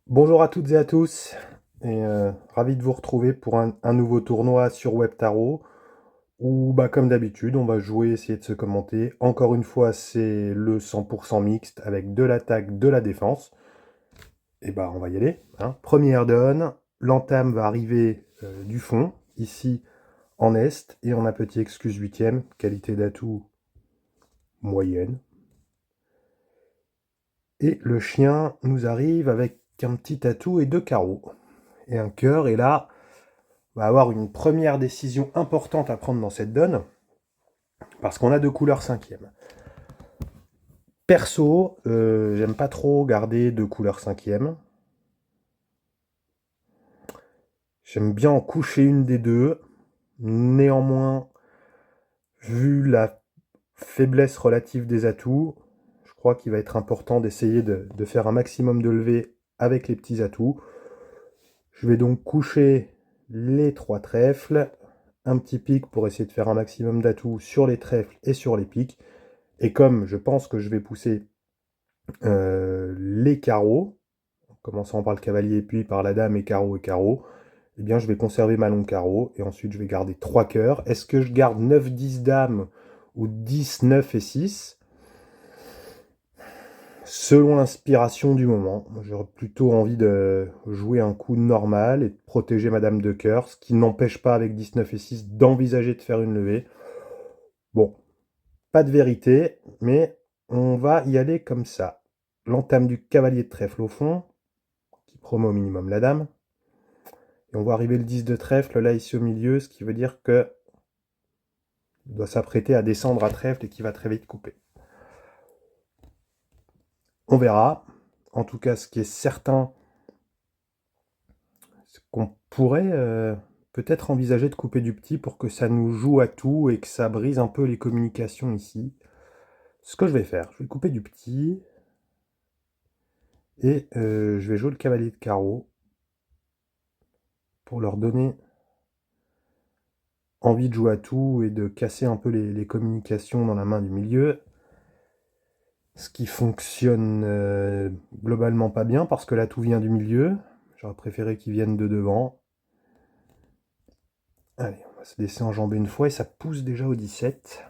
Bonjour à toutes et à tous, ravi de vous retrouver pour un nouveau tournoi sur Web Tarot, où comme d'habitude on va jouer, essayer de se commenter. Encore une fois c'est le 100% mixte avec de l'attaque, de la défense. Et on va y aller, hein. Première donne, l'entame va arriver du fond, ici en est, et on a petit excuse huitième, qualité d'atout moyenne. Et le chien nous arrive avec un petit atout et deux carreaux. Et un cœur, et là, on va avoir une première décision importante à prendre dans cette donne, parce qu'on a deux couleurs cinquième. Perso, j'aime pas trop garder deux couleurs cinquième. J'aime bien en coucher une des deux. Néanmoins, vu la faiblesse relative des atouts, je crois qu'il va être important d'essayer de faire un maximum de levées avec les petits atouts. Je vais donc coucher les trois trèfles, un petit pic pour essayer de faire un maximum d'atouts sur les trèfles et sur les pics. Et comme je pense que je vais pousser les carreaux, en commençant par le cavalier puis par la dame et carreau, eh bien je vais conserver ma longue carreau et ensuite je vais garder 3 cœurs. Est-ce que je garde 9, 10 dames ou 10, 9 et 6? Selon l'inspiration du moment, j'aurais plutôt envie de jouer un coup normal et de protéger ma dame de cœur, ce qui n'empêche pas avec 10, 9 et 6 d'envisager de faire une levée. Bon, pas de vérité, mais on va y aller comme ça. L'entame du cavalier de trèfle au fond, qui promet au minimum la dame. Et on voit arriver le 10 de trèfle là ici au milieu, ce qui veut dire que doit s'apprêter à descendre à trèfle et qui va très vite couper. On verra. En tout cas, ce qui est certain, c'est qu'on pourrait peut-être envisager de couper du petit pour que ça nous joue à tout et que ça brise un peu les communications ici. Ce que je vais faire, je vais couper du petit et je vais jouer le cavalier de carreau pour leur donner envie de jouer à tout et de casser un peu les communications dans la main du milieu. Ce qui fonctionne globalement pas bien parce que là tout vient du milieu. J'aurais préféré qu'ils viennent de devant. Allez, on va se laisser enjamber une fois et ça pousse déjà au 17.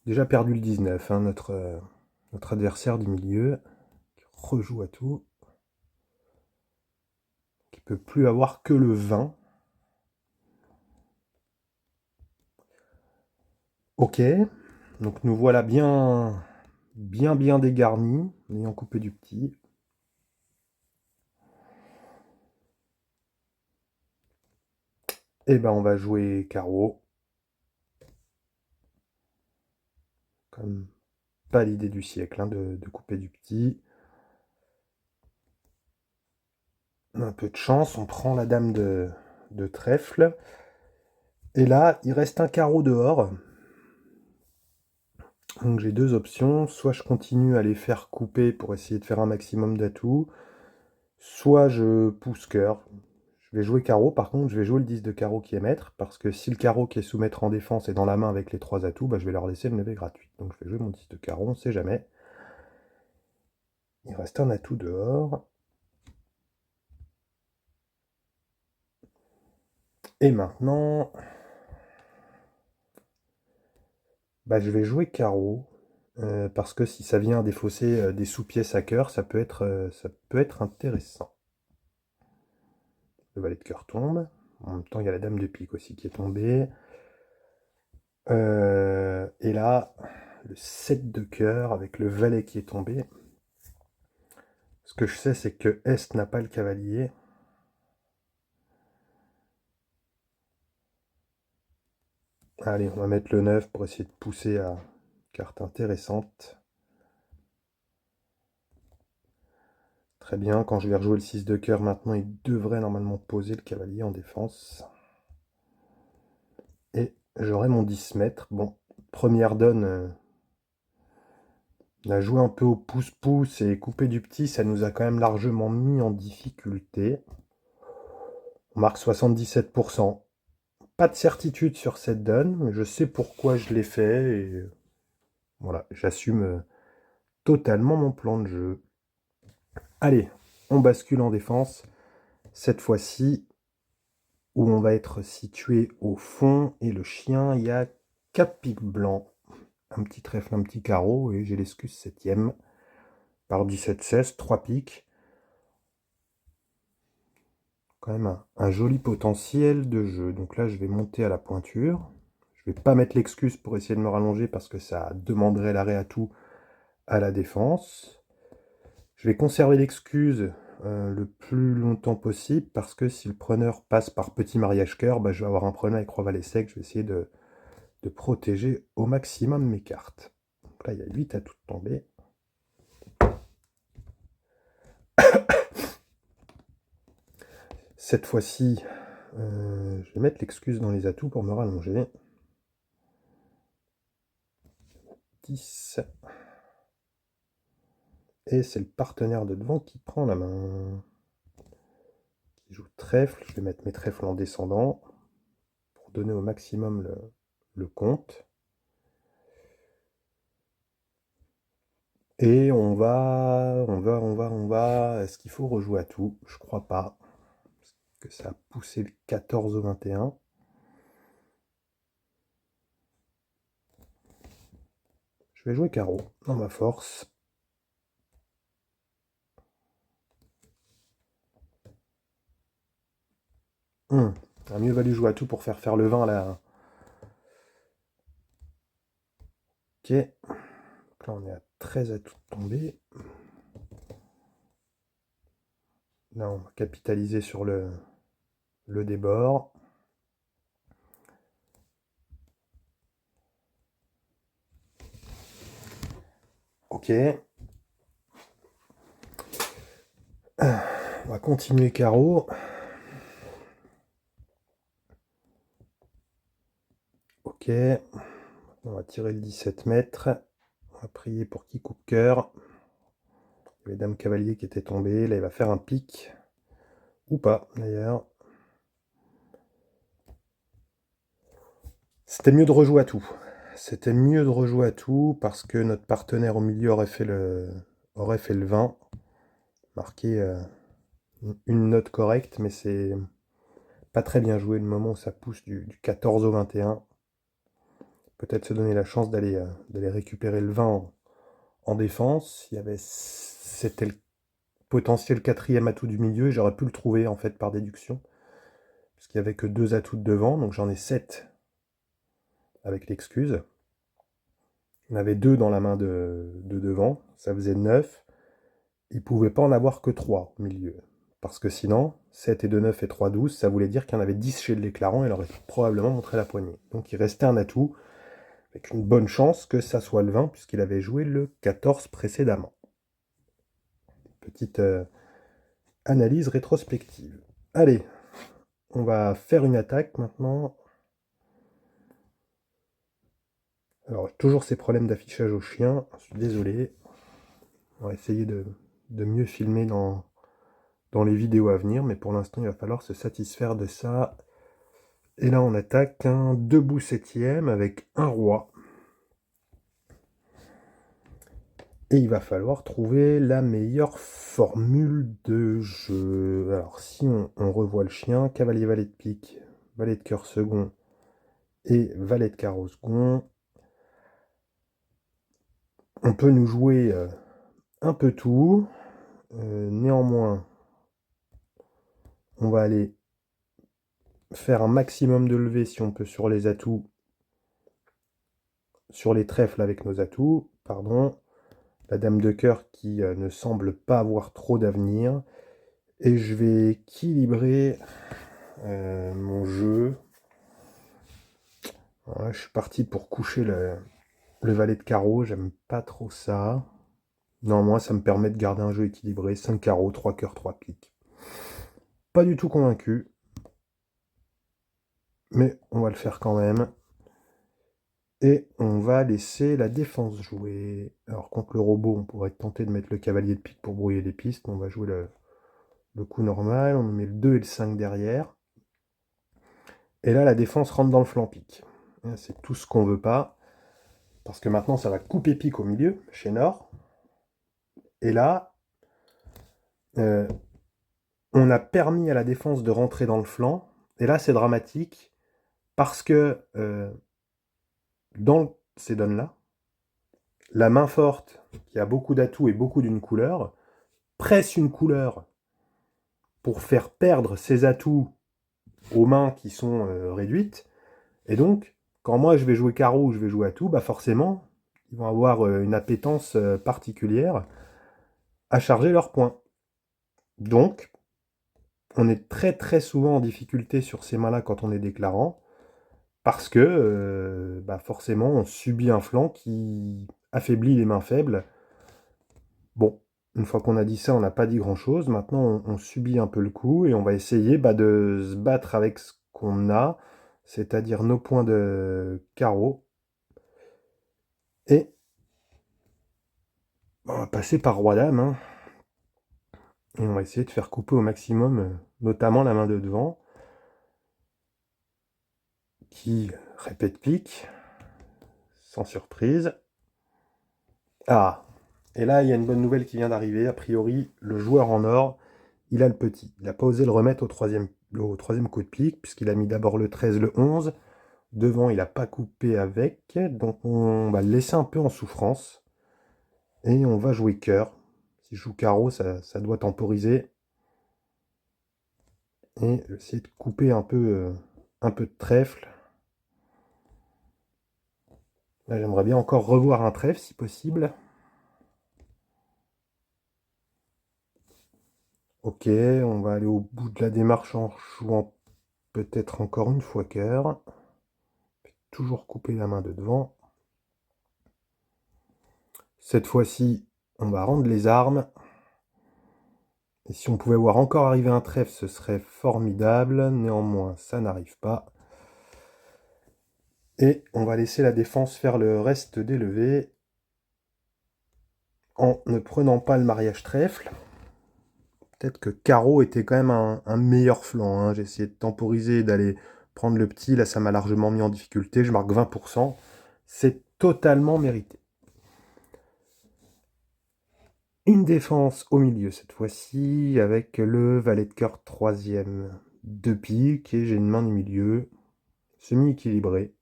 Déjà perdu le 19, hein, notre adversaire du milieu, qui rejoue à tout, qui peut plus avoir que le 20. Ok, donc nous voilà bien dégarnis, en ayant coupé du petit. Et on va jouer carreau. Comme pas l'idée du siècle, hein, de couper du petit. On a un peu de chance, on prend la dame de trèfle. Et là, il reste un carreau dehors. Donc j'ai deux options. Soit je continue à les faire couper pour essayer de faire un maximum d'atouts. Soit je pousse cœur. Je vais jouer carreau. Par contre, je vais jouer le 10 de carreau qui est maître. Parce que si le carreau qui est sous maître en défense est dans la main avec les trois atouts, je vais leur laisser une levée gratuite. Donc je vais jouer mon 10 de carreau, on ne sait jamais. Il reste un atout dehors. Et maintenant, je vais jouer carreau. Parce que si ça vient défausser des sous-pièces à cœur, ça peut être intéressant. Le valet de cœur tombe. En même temps, il y a la dame de pique aussi qui est tombée. Et là, le 7 de cœur avec le valet qui est tombé. Ce que je sais, c'est que Est n'a pas le cavalier. Allez, on va mettre le 9 pour essayer de pousser à carte intéressante. Très bien, quand je vais rejouer le 6 de cœur maintenant, il devrait normalement poser le cavalier en défense. Et j'aurai mon 10 mètres. Bon, première donne, on a joué un peu au pouce-pouce et coupé du petit, ça nous a quand même largement mis en difficulté. On marque 77%. Pas de certitude sur cette donne, mais je sais pourquoi je l'ai fait et voilà, j'assume totalement mon plan de jeu. Allez, on bascule en défense, cette fois-ci, où on va être situé au fond, et le chien, il y a 4 piques blancs, un petit trèfle, un petit carreau, et j'ai l'excuse 7e, par 17-16, 3 piques. Quand même un joli potentiel de jeu. Donc là, je vais monter à la pointure. Je vais pas mettre l'excuse pour essayer de me rallonger parce que ça demanderait l'arrêt à tout à la défense. Je vais conserver l'excuse le plus longtemps possible parce que si le preneur passe par petit mariage cœur, bah, je vais avoir un preneur avec roi valet sec. Je vais essayer de protéger au maximum mes cartes. Donc là, il y a 8 à toutes tomber. Cette fois-ci, je vais mettre l'excuse dans les atouts pour me rallonger. 10. Et c'est le partenaire de devant qui prend la main. Qui joue trèfle. Je vais mettre mes trèfles en descendant pour donner au maximum le compte. Et on va. Est-ce qu'il faut rejouer à tout? Je crois pas. Parce que ça a poussé le 14 au 21. Je vais jouer carreau dans ma force. A mieux valu jouer à tout pour faire le 20 là. Ok. Donc là on est à 13 à tout tomber. Là on va capitaliser sur le débord. Ok. On va continuer carreau. Ok. On va tirer le 17 mètres. On va prier pour qui coupe cœur. Il y avait dame cavalier qui était tombé. Là il va faire un pic. Ou pas d'ailleurs. C'était mieux de rejouer à tout. C'était mieux de rejouer à tout parce que notre partenaire au milieu aurait fait le 20. Marqué une note correcte, mais c'est pas très bien joué le moment où ça pousse du 14 au 21. Peut-être se donner la chance d'aller récupérer le 20 en défense. C'était le potentiel 4e atout du milieu, et j'aurais pu le trouver en fait par déduction. Parce qu'il n'y avait que 2 atouts de devant, donc j'en ai 7 avec l'excuse. On avait 2 dans la main de devant, ça faisait 9. Il ne pouvait pas en avoir que 3 au milieu. Parce que sinon, 7 et 2, 9 et 3, 12, ça voulait dire qu'il y en avait 10 chez l'éclairant et il aurait probablement montré la poignée. Donc il restait un atout, avec une bonne chance que ça soit le 20, puisqu'il avait joué le 14 précédemment. Petite analyse rétrospective. Allez, on va faire une attaque maintenant. Alors, toujours ces problèmes d'affichage au chien, je suis désolé. On va essayer de mieux filmer dans les vidéos à venir, mais pour l'instant, il va falloir se satisfaire de ça. Et là, on attaque un debout 7e avec un roi. Et il va falloir trouver la meilleure formule de jeu. Alors, si on revoit le chien, cavalier, valet de pique, valet de cœur second et valet de carreau second, on peut nous jouer un peu tout. Néanmoins, on va aller faire un maximum de levée si on peut sur les atouts, sur les trèfles avec nos atouts, pardon. La dame de cœur qui ne semble pas avoir trop d'avenir. Et je vais équilibrer mon jeu. Voilà, je suis parti pour coucher le valet de carreau, j'aime pas trop ça. Non, moi ça me permet de garder un jeu équilibré, 5 carreaux, 3 cœurs, 3 piques. Pas du tout convaincu. Mais on va le faire quand même. Et on va laisser la défense jouer. Alors contre le robot, on pourrait tenter de mettre le cavalier de pique pour brouiller les pistes. On va jouer le coup normal, on met le 2 et le 5 derrière. Et là, la défense rentre dans le flanc pique. C'est tout ce qu'on veut pas. Parce que maintenant, ça va couper pique au milieu, chez Nord. Et là, euh, on a permis à la défense de rentrer dans le flanc. Et là, c'est dramatique parce que dans ces donnes-là, la main forte, qui a beaucoup d'atouts et beaucoup d'une couleur, presse une couleur pour faire perdre ses atouts aux mains qui sont réduites. Et donc, quand moi je vais jouer carreau ou je vais jouer atout, bah forcément, ils vont avoir une appétence particulière à charger leurs points. Donc, on est très très souvent en difficulté sur ces mains-là quand on est déclarant, parce que bah forcément on subit un flanc qui affaiblit les mains faibles. Bon, une fois qu'on a dit ça, on n'a pas dit grand-chose. Maintenant, on subit un peu le coup et on va essayer de se battre avec ce qu'on a, c'est-à-dire nos points de carreau. Et on va passer par roi-dame, hein, et on va essayer de faire couper au maximum, notamment la main de devant, qui répète pique, sans surprise. Ah, et là, il y a une bonne nouvelle qui vient d'arriver. A priori, le joueur en or, il a le petit. Il n'a pas osé le remettre au troisième coup de pique, puisqu'il a mis d'abord le 13, le 11. Devant, il n'a pas coupé avec, donc on va le laisser un peu en souffrance. Et on va jouer cœur. Si je joue carreau, ça doit temporiser. Et essayer de couper un peu de trèfle. Là, j'aimerais bien encore revoir un trèfle, si possible. Ok, on va aller au bout de la démarche en jouant peut-être encore une fois cœur. Toujours couper la main de devant. Cette fois-ci, on va rendre les armes. Et si on pouvait voir encore arriver un trèfle, ce serait formidable. Néanmoins, ça n'arrive pas. Et on va laisser la défense faire le reste des levées en ne prenant pas le mariage trèfle. Peut-être que carreau était quand même un meilleur flanc, hein. J'ai essayé de temporiser et d'aller prendre le petit. Là, ça m'a largement mis en difficulté. Je marque 20%. C'est totalement mérité. Une défense au milieu cette fois-ci, avec le valet de cœur troisième. 2 piques, et j'ai une main du milieu. Semi-équilibrée.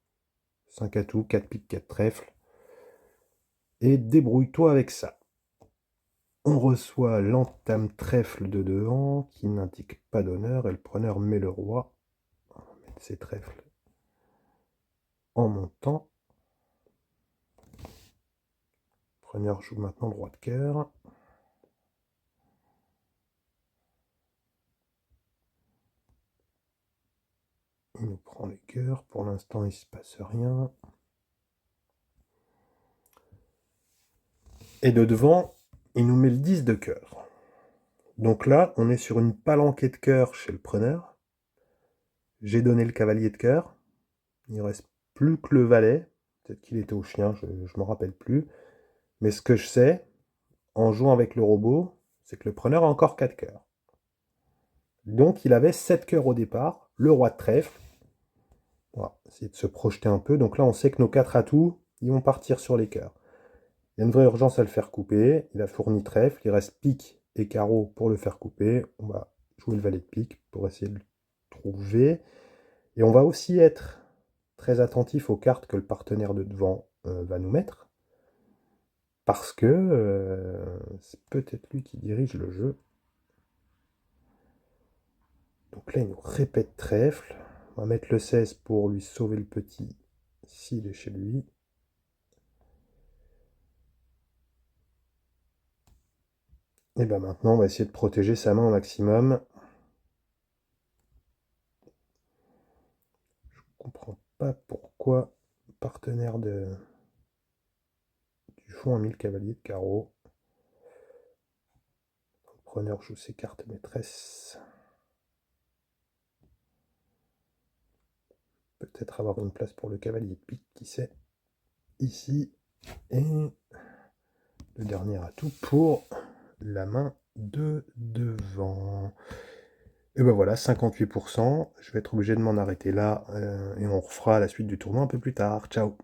5 atouts, 4 piques, 4 trèfles. Et débrouille-toi avec ça. On reçoit l'entame trèfle de devant, qui n'indique pas d'honneur, et le preneur met le roi. On va mettre ses trèfles en montant. Le preneur joue maintenant le roi de cœur. Il nous prend les cœurs. Pour l'instant, il ne se passe rien. Et de devant, il nous met le 10 de cœur. Donc là, on est sur une palanquée de cœur chez le preneur. J'ai donné le cavalier de cœur. Il ne reste plus que le valet. Peut-être qu'il était au chien, je ne m'en rappelle plus. Mais ce que je sais, en jouant avec le robot, c'est que le preneur a encore 4 cœurs. Donc il avait 7 cœurs au départ, le roi de trèfle. On va essayer de se projeter un peu. Donc là, on sait que nos 4 atouts, ils vont partir sur les cœurs. Il y a une vraie urgence à le faire couper. Il a fourni trèfle, il reste pique et carreau pour le faire couper. On va jouer le valet de pique pour essayer de le trouver. Et on va aussi être très attentif aux cartes que le partenaire de devant va nous mettre. Parce que c'est peut-être lui qui dirige le jeu. Donc là, il nous répète trèfle. On va mettre le 16 pour lui sauver le petit s'il est chez lui. Et bien maintenant, on va essayer de protéger sa main au maximum. Je ne comprends pas pourquoi le partenaire du fond a mis le cavalier de carreau. Le preneur joue ses cartes maîtresses. Peut-être avoir une place pour le cavalier de pique, qui sait. Ici. Et le dernier atout pour la main de devant. Et ben voilà, 58%. Je vais être obligé de m'en arrêter là et on refera la suite du tournoi un peu plus tard. Ciao!